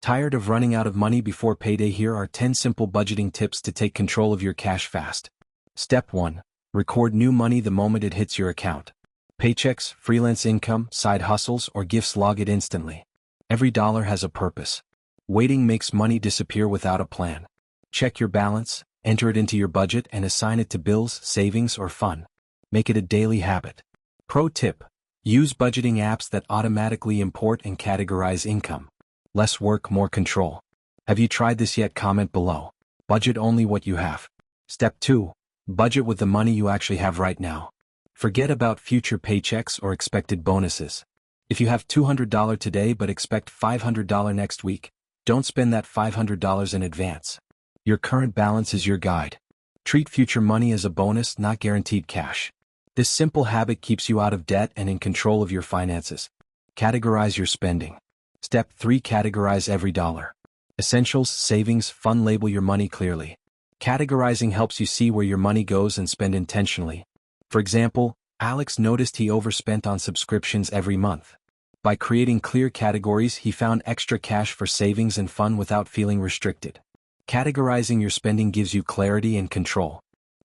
Tired of running out of money before payday? Here are 10 simple budgeting tips to take control of your cash fast. Step 1. Record new money the moment it hits your account. Paychecks, freelance income, side hustles, or gifts, log it instantly. Every dollar has a purpose. Waiting makes money disappear without a plan. Check your balance, enter it into your budget, and assign it to bills, savings, or fun. Make it a daily habit. Pro tip: use budgeting apps that automatically import and categorize income. Less work, more control. Have you tried this yet? Comment below. Budget only what you have. Step 2. Budget with the money you actually have right now. Forget about future paychecks or expected bonuses. If you have $200 today but expect $500 next week, don't spend that $500 in advance. Your current balance is your guide. Treat future money as a bonus, not guaranteed cash. This simple habit keeps you out of debt and in control of your finances. Categorize your spending. Step 3. Categorize every dollar. Essentials, savings, fun. Label your money clearly. Categorizing helps you see where your money goes and spend intentionally. For example, Alex noticed he overspent on subscriptions every month. By creating clear categories, he found extra cash for savings and fun without feeling restricted. Categorizing your spending gives you clarity and control.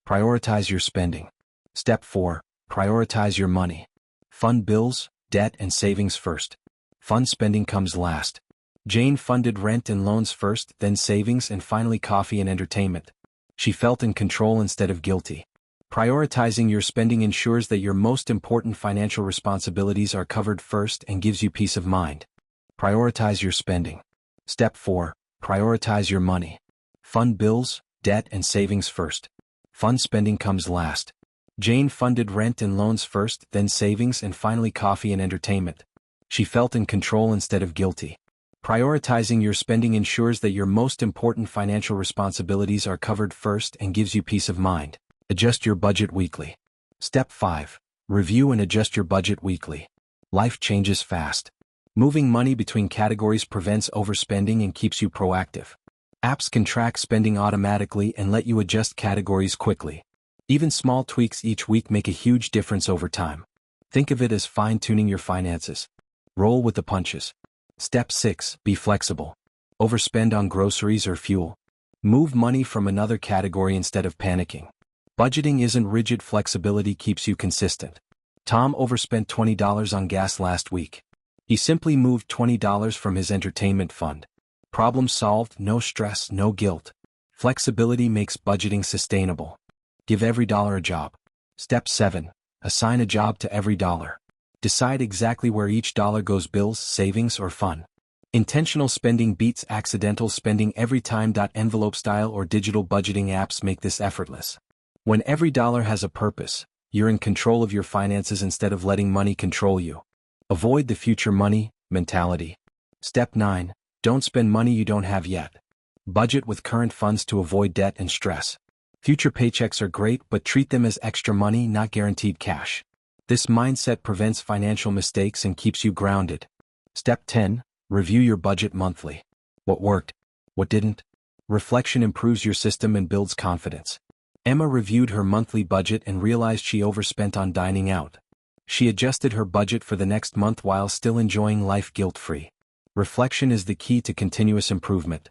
Prioritize your spending. Step 4. Prioritize your money. Fund bills, debt, and savings first. Fun spending comes last. Jane funded rent and loans first, then savings, and finally coffee and entertainment. She felt in control instead of guilty. Prioritizing your spending ensures that your most important financial responsibilities are covered first and gives you peace of mind. Prioritize your spending. Step 4. Prioritize your money. Fund bills, debt, and savings first. Fun spending comes last. Jane funded rent and loans first, then savings, and finally coffee and entertainment. She felt in control instead of guilty. Prioritizing your spending ensures that your most important financial responsibilities are covered first and gives you peace of mind. Adjust your budget weekly. Step 5. Review and adjust your budget weekly. Life changes fast. Moving money between categories prevents overspending and keeps you proactive. Apps can track spending automatically and let you adjust categories quickly. Even small tweaks each week make a huge difference over time. Think of it as fine-tuning your finances. Roll with the punches. Step 6. Be flexible. Overspend on groceries or fuel. Move money from another category instead of panicking. Budgeting isn't rigid. Flexibility keeps you consistent. Tom overspent $20 on gas last week. He simply moved $20 from his entertainment fund. Problem solved, no stress, no guilt. Flexibility makes budgeting sustainable. Give every dollar a job. Step 7. Assign a job to every dollar. Decide exactly where each dollar goes: bills, savings, or fun. Intentional spending beats accidental spending every time. Envelope style or digital budgeting apps make this effortless. When every dollar has a purpose, you're in control of your finances instead of letting money control you. Avoid the future money mentality. Step 9. Don't spend money you don't have yet. Budget with current funds to avoid debt and stress. Future paychecks are great, but treat them as extra money, not guaranteed cash. This mindset prevents financial mistakes and keeps you grounded. Step 10. Review your budget monthly. What worked? What didn't? Reflection improves your system and builds confidence. Emma reviewed her monthly budget and realized she overspent on dining out. She adjusted her budget for the next month while still enjoying life guilt-free. Reflection is the key to continuous improvement.